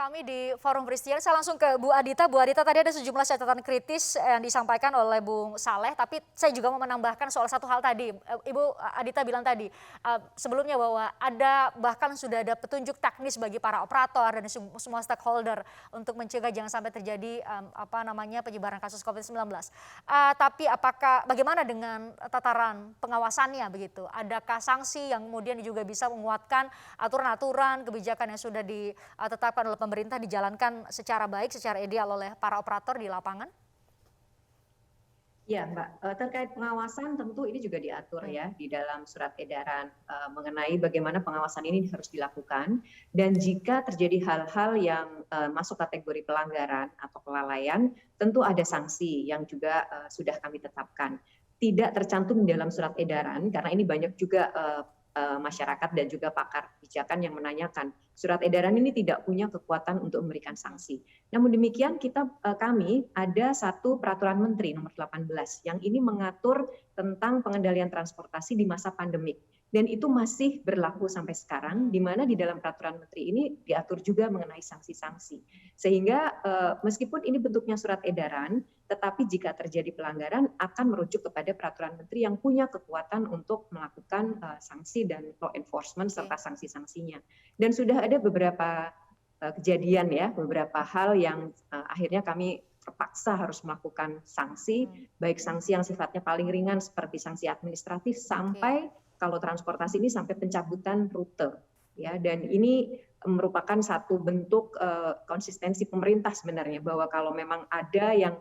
kami di Forum Christian. Saya langsung ke Bu Adita. Bu Adita, tadi ada sejumlah catatan kritis yang disampaikan oleh Bung Saleh, tapi saya juga mau menambahkan soal satu hal tadi. Ibu Adita bilang tadi sebelumnya bahwa ada bahkan sudah ada petunjuk teknis bagi para operator dan semua stakeholder untuk mencegah jangan sampai terjadi penyebaran kasus COVID-19. Tapi bagaimana dengan tataran pengawasannya begitu? Adakah sanksi yang kemudian juga bisa menguatkan aturan-aturan kebijakan yang sudah ditetapkan oleh pemerintah dijalankan secara baik, secara ideal oleh para operator di lapangan? Ya, Mbak, terkait pengawasan tentu ini juga diatur ya di dalam surat edaran mengenai bagaimana pengawasan ini harus dilakukan, dan jika terjadi hal-hal yang masuk kategori pelanggaran atau kelalaian, tentu ada sanksi yang juga sudah kami tetapkan. Tidak tercantum di dalam surat edaran karena ini banyak juga masyarakat dan juga pakar kebijakan yang menanyakan surat edaran ini tidak punya kekuatan untuk memberikan sanksi. Namun demikian kami ada satu peraturan menteri nomor 18 yang ini mengatur tentang pengendalian transportasi di masa pandemik, dan itu masih berlaku sampai sekarang, di mana di dalam peraturan menteri ini diatur juga mengenai sanksi-sanksi. Sehingga meskipun ini bentuknya surat edaran, tetapi jika terjadi pelanggaran akan merujuk kepada peraturan menteri yang punya kekuatan untuk melakukan sanksi dan law enforcement serta sanksi-sanksinya. Dan sudah ada beberapa kejadian ya, beberapa hal yang akhirnya kami terpaksa harus melakukan sanksi, baik sanksi yang sifatnya paling ringan seperti sanksi administratif sampai kalau transportasi ini sampai pencabutan rute. Ya, dan ini merupakan satu bentuk konsistensi pemerintah sebenarnya, bahwa kalau memang ada yang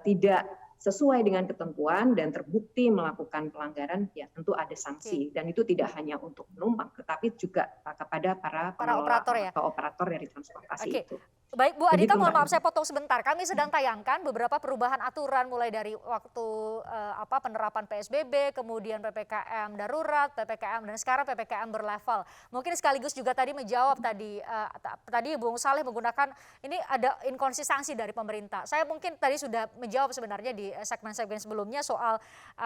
tidak sesuai dengan ketentuan dan terbukti melakukan pelanggaran, ya tentu ada sanksi. Dan itu tidak hanya untuk penumpang, tetapi juga kepada para pengelola atau operator dari transportasi itu. Baik, Bu Adita, mohon maaf saya potong sebentar. Kami sedang tayangkan beberapa perubahan aturan mulai dari waktu penerapan PSBB, kemudian PPKM darurat, PPKM dan sekarang PPKM berlevel. Mungkin sekaligus juga tadi menjawab tadi Bung Saleh menggunakan ini ada inkonsistensi dari pemerintah. Saya mungkin tadi sudah menjawab sebenarnya di segmen-segmen sebelumnya soal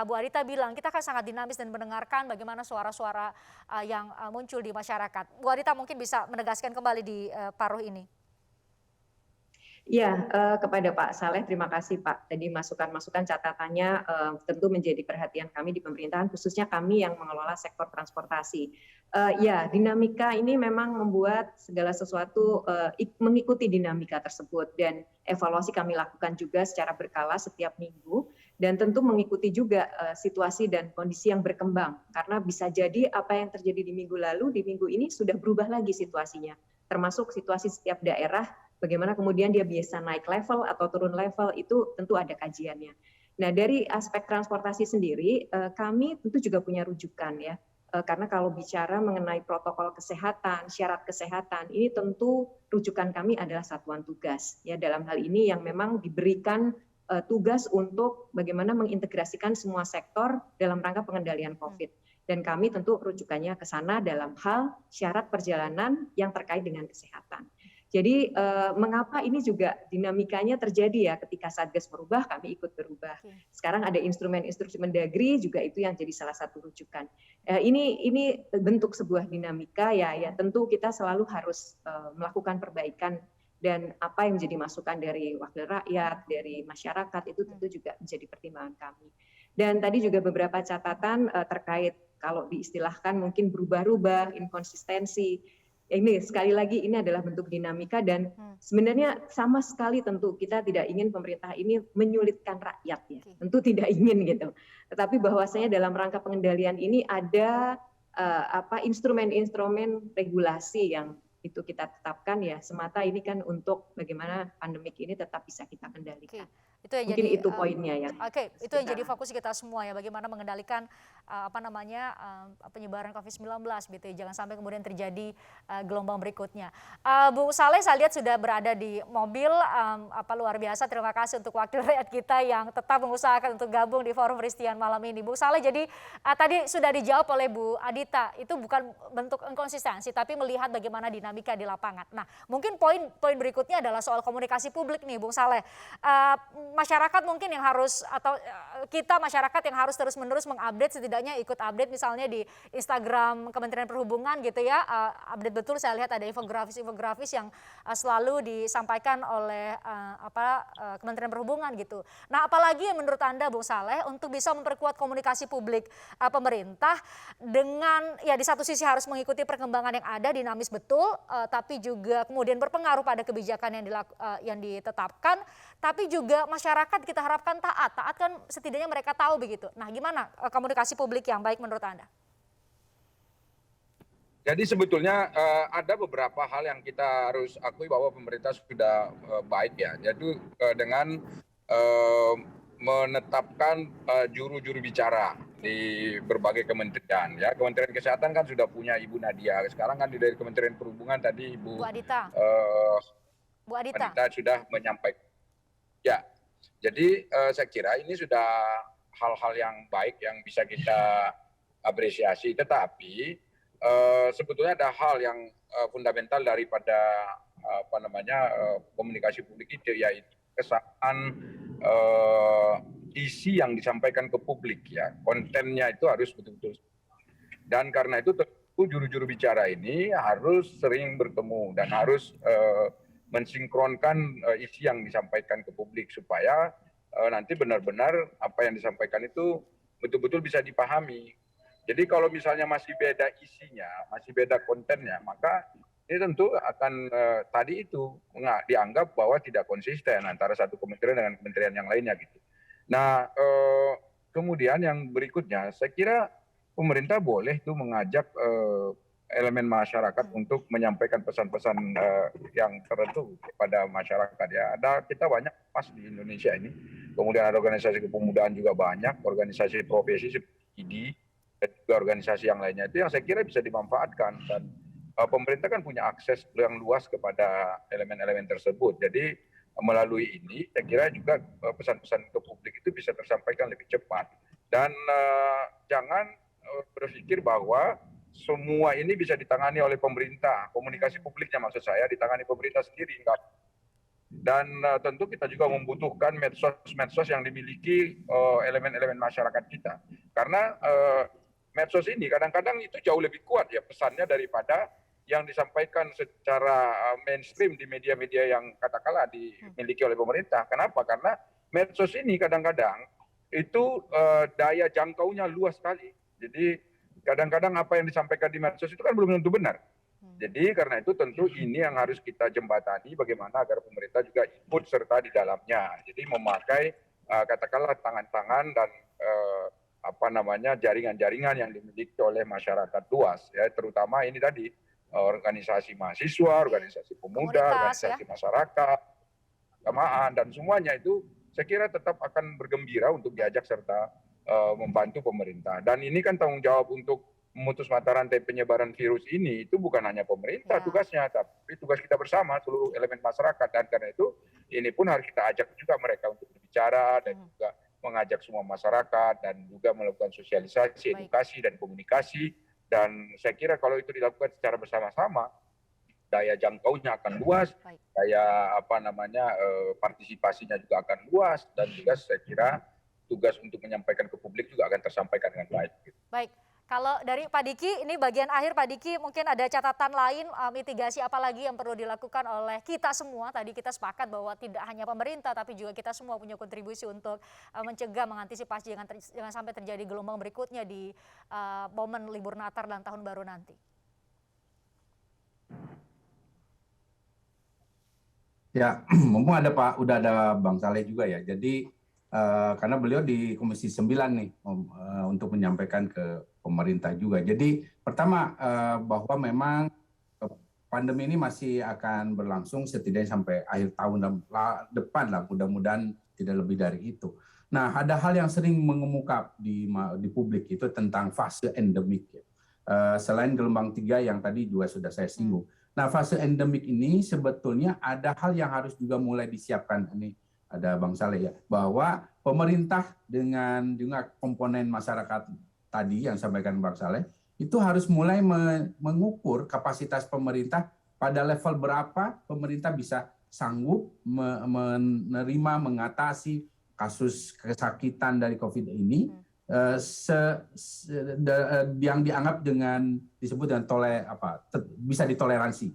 Bu Adita bilang kita kan sangat dinamis dan mendengarkan bagaimana suara-suara yang muncul di masyarakat. Bu Adita mungkin bisa menegaskan kembali di paruh ini. Ya, kepada Pak Saleh, terima kasih Pak. Tadi masukan-masukan catatannya tentu menjadi perhatian kami di pemerintahan, khususnya kami yang mengelola sektor transportasi. Ya, dinamika ini memang membuat segala sesuatu mengikuti dinamika tersebut, dan evaluasi kami lakukan juga secara berkala setiap minggu, dan tentu mengikuti juga situasi dan kondisi yang berkembang. Karena bisa jadi apa yang terjadi di minggu lalu, di minggu ini sudah berubah lagi situasinya, termasuk situasi setiap daerah. Bagaimana kemudian dia bisa naik level atau turun level, itu tentu ada kajiannya. Nah, dari aspek transportasi sendiri, kami tentu juga punya rujukan ya, karena kalau bicara mengenai protokol kesehatan, syarat kesehatan, ini tentu rujukan kami adalah satuan tugas. Ya, dalam hal ini yang memang diberikan tugas untuk bagaimana mengintegrasikan semua sektor dalam rangka pengendalian COVID. Dan kami tentu rujukannya ke sana dalam hal syarat perjalanan yang terkait dengan kesehatan. Jadi mengapa ini juga dinamikanya terjadi ya, ketika Satgas berubah kami ikut berubah. Sekarang ada instrumen-instrumen Mendagri juga, itu yang jadi salah satu rujukan. Ini bentuk sebuah dinamika ya tentu kita selalu harus melakukan perbaikan, dan apa yang menjadi masukan dari wakil rakyat, dari masyarakat itu tentu juga menjadi pertimbangan kami. Dan tadi juga beberapa catatan terkait kalau diistilahkan mungkin berubah-ubah, inkonsistensi. Ini sekali lagi ini adalah bentuk dinamika, dan sebenarnya sama sekali tentu kita tidak ingin pemerintah ini menyulitkan rakyat ya, tentu tidak ingin gitu. Tetapi bahwasanya dalam rangka pengendalian ini ada instrumen-instrumen regulasi yang itu kita tetapkan ya, semata ini kan untuk bagaimana pandemik ini tetap bisa kita kendalikan. Itu yang mungkin jadi, itu poinnya ya. itu yang jadi fokus kita semua ya, bagaimana mengendalikan penyebaran COVID-19 gitu ya, jangan sampai kemudian terjadi gelombang berikutnya. Bu Saleh, saya lihat sudah berada di mobil, luar biasa, terima kasih untuk wakil rakyat kita yang tetap mengusahakan untuk gabung di Forum Christian malam ini. Bu Saleh, jadi tadi sudah dijawab oleh Bu Adita, itu bukan bentuk inkonsistensi tapi melihat bagaimana dinamika di lapangan. Nah, mungkin poin berikutnya adalah soal komunikasi publik nih Bung Saleh. masyarakat mungkin yang harus, atau kita masyarakat yang harus terus-menerus mengupdate, setidaknya ikut update misalnya di Instagram Kementerian Perhubungan gitu ya. Update betul, saya lihat ada infografis-infografis yang selalu disampaikan oleh Kementerian Perhubungan gitu. Nah, apalagi yang menurut Anda Bung Saleh untuk bisa memperkuat komunikasi publik pemerintah dengan ya di satu sisi harus mengikuti perkembangan yang ada, dinamis betul, tapi juga kemudian berpengaruh pada kebijakan yang ditetapkan, tapi juga masyarakat kita harapkan taat kan setidaknya mereka tahu begitu. Nah, gimana komunikasi publik yang baik menurut Anda? Jadi sebetulnya ada beberapa hal yang kita harus akui bahwa pemerintah sudah baik ya. Jadi dengan menetapkan juru-juru bicara di berbagai kementerian ya. Kementerian Kesehatan kan sudah punya Ibu Nadia. Sekarang kan dari Kementerian Perhubungan tadi Bu Adita. Bu Adita sudah menyampaikan. Ya, jadi saya kira ini sudah hal-hal yang baik yang bisa kita apresiasi. Tetapi sebetulnya ada hal yang fundamental daripada komunikasi publik itu, yaitu kesamaan isi yang disampaikan ke publik ya. Kontennya itu harus betul-betul. Dan karena itu tentu juru-juru bicara ini harus sering bertemu dan harus mensinkronkan isi yang disampaikan ke publik supaya nanti benar-benar apa yang disampaikan itu betul-betul bisa dipahami. Jadi kalau misalnya masih beda isinya, masih beda kontennya, maka ini tentu akan tadi itu dianggap bahwa tidak konsisten antara satu kementerian dengan kementerian yang lainnya gitu. Nah, kemudian yang berikutnya, saya kira pemerintah boleh tuh mengajak elemen masyarakat untuk menyampaikan pesan-pesan yang tertentu kepada masyarakat ya. Ada kita banyak pas di Indonesia ini, kemudian ada organisasi kepemudaan juga banyak, organisasi profesi seperti IDI dan juga organisasi yang lainnya itu yang saya kira bisa dimanfaatkan, dan pemerintah kan punya akses yang luas kepada elemen-elemen tersebut. Jadi melalui ini saya kira juga pesan-pesan ke publik itu bisa tersampaikan lebih cepat, dan jangan berpikir bahwa semua ini bisa ditangani oleh pemerintah. Komunikasi publiknya maksud saya ditangani pemerintah sendiri, enggak. Dan tentu kita juga membutuhkan medsos-medsos yang dimiliki elemen-elemen masyarakat kita. Karena medsos ini kadang-kadang itu jauh lebih kuat ya pesannya daripada yang disampaikan secara mainstream di media-media yang katakanlah dimiliki oleh pemerintah. Kenapa? Karena medsos ini kadang-kadang itu daya jangkaunya luas sekali. Jadi kadang-kadang apa yang disampaikan di medsos itu kan belum tentu benar. Jadi karena itu tentu ini yang harus kita jembatani bagaimana agar pemerintah juga ikut serta di dalamnya. Jadi memakai katakanlah tangan-tangan dan jaringan-jaringan yang dimiliki oleh masyarakat luas ya, terutama ini tadi organisasi mahasiswa, organisasi pemuda, organisasi masyarakat, keagamaan, dan semuanya itu saya kira tetap akan bergembira untuk diajak serta membantu pemerintah. Dan ini kan tanggung jawab untuk memutus mata rantai penyebaran virus ini itu bukan hanya pemerintah tugasnya, tapi tugas kita bersama seluruh elemen masyarakat. Dan karena itu ini pun harus kita ajak juga mereka untuk berbicara dan juga mengajak semua masyarakat dan juga melakukan sosialisasi, edukasi dan komunikasi. Dan saya kira kalau itu dilakukan secara bersama-sama, daya jangkaunya akan luas, daya partisipasinya juga akan luas, dan juga saya kira tugas untuk menyampaikan ke publik juga akan tersampaikan dengan baik. Baik, kalau dari Pak Diki, ini bagian akhir Pak Diki, mungkin ada catatan lain, mitigasi apa lagi yang perlu dilakukan oleh kita semua? Tadi kita sepakat bahwa tidak hanya pemerintah, tapi juga kita semua punya kontribusi untuk mencegah, mengantisipasi jangan sampai terjadi gelombang berikutnya di momen libur Natal dan Tahun Baru nanti. Ya, mumpung udah ada Bang Saleh juga ya. Jadi karena beliau di Komisi 9 nih untuk menyampaikan ke pemerintah juga. Jadi pertama bahwa memang pandemi ini masih akan berlangsung setidaknya sampai akhir tahun depan lah, mudah-mudahan tidak lebih dari itu. Nah, ada hal yang sering mengemuka di publik itu tentang fase endemik ya. Selain gelombang 3 yang tadi juga sudah saya singgung. Nah, fase endemik ini sebetulnya ada hal yang harus juga mulai disiapkan ini. Ada Bang Saleh ya, bahwa pemerintah dengan komponen masyarakat tadi yang sampaikan Bang Saleh, itu harus mulai mengukur kapasitas pemerintah pada level berapa pemerintah bisa sanggup menerima mengatasi kasus kesakitan dari COVID ini yang dianggap disebut dengan bisa ditoleransi.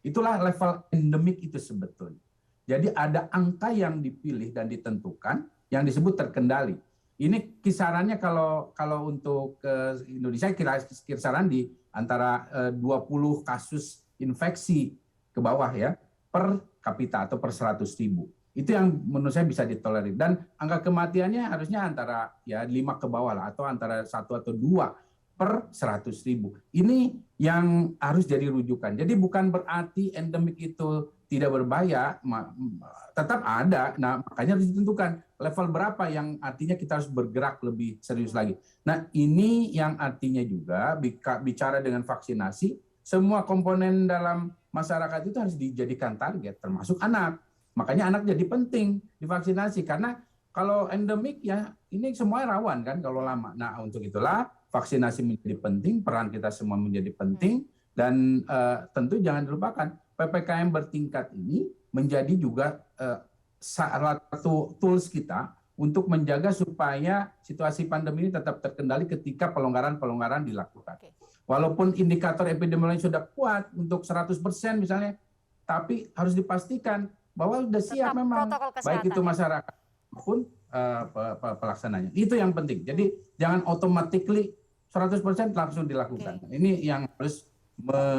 Itulah level endemik itu sebetulnya. Jadi ada angka yang dipilih dan ditentukan yang disebut terkendali. Ini kisarannya kalau untuk Indonesia kisaran di antara 20 kasus infeksi ke bawah ya per kapita atau per 100.000. Itu yang menurut saya bisa ditolerir. Dan angka kematiannya harusnya antara 5 ke bawah lah, atau antara 1 atau 2 per 100.000. Ini yang harus jadi rujukan. Jadi bukan berarti endemik itu tidak berbahaya, tetap ada. Nah, makanya harus ditentukan level berapa yang artinya kita harus bergerak lebih serius lagi. Nah, ini yang artinya juga bicara dengan vaksinasi, semua komponen dalam masyarakat itu harus dijadikan target, termasuk anak. Makanya anak jadi penting divaksinasi, karena kalau endemik ya ini semua rawan kan kalau lama. Nah, untuk itulah vaksinasi menjadi penting, peran kita semua menjadi penting, dan tentu jangan dilupakan PPKM bertingkat ini menjadi juga salah satu tools kita untuk menjaga supaya situasi pandemi ini tetap terkendali ketika pelonggaran-pelonggaran dilakukan. Walaupun indikator epidemiologi sudah kuat untuk 100% misalnya, tapi harus dipastikan bahwa sudah siap memang, baik itu masyarakat maupun pelaksananya. Itu yang penting. Jadi jangan automatically 100% langsung dilakukan. Ini yang harus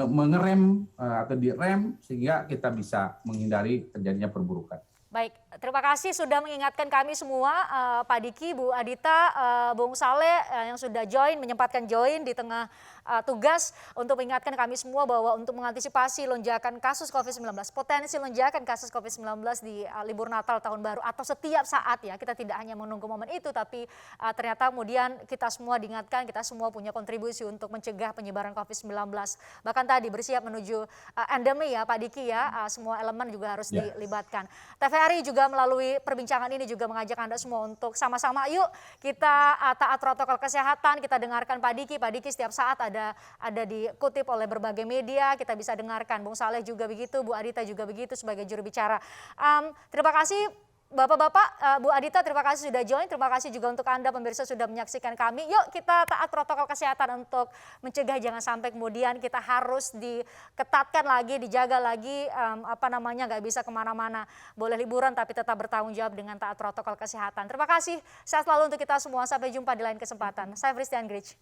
mengerem atau direm sehingga kita bisa menghindari terjadinya perburukan. Baik, terima kasih sudah mengingatkan kami semua, Pak Diki, Bu Adita, Bung Saleh yang sudah menyempatkan join di tengah tugas untuk mengingatkan kami semua bahwa untuk mengantisipasi lonjakan kasus COVID-19, potensi lonjakan kasus COVID-19 di libur Natal Tahun Baru atau setiap saat ya, kita tidak hanya menunggu momen itu, tapi ternyata kemudian kita semua diingatkan, kita semua punya kontribusi untuk mencegah penyebaran COVID-19. Bahkan tadi bersiap menuju endemi ya Pak Diki ya, semua elemen juga harus dilibatkan. TVRI juga melalui perbincangan ini juga mengajak Anda semua untuk sama-sama yuk kita taat protokol kesehatan, kita dengarkan Pak Diki. Pak Diki setiap saat ada dikutip oleh berbagai media, kita bisa dengarkan. Bung Saleh juga begitu, Bu Adita juga begitu sebagai juru bicara. Terima kasih Bapak-bapak, Bu Adita, terima kasih sudah join. Terima kasih juga untuk Anda pemirsa sudah menyaksikan kami. Yuk kita taat protokol kesehatan untuk mencegah jangan sampai kemudian kita harus diketatkan lagi, dijaga lagi, nggak bisa kemana-mana. Boleh liburan tapi tetap bertanggung jawab dengan taat protokol kesehatan. Terima kasih, sehat selalu untuk kita semua. Sampai jumpa di lain kesempatan. Saya Fristian Grich.